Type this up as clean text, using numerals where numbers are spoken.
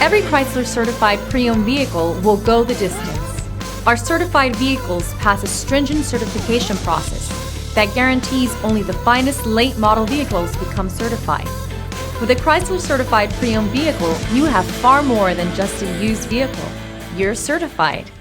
Every Chrysler certified pre-owned vehicle will go the distance. Our certified vehicles pass a stringent certification process that guarantees only the finest late model vehicles become certified. With a Chrysler certified pre-owned vehicle, you have far more than just a used vehicle. You're certified.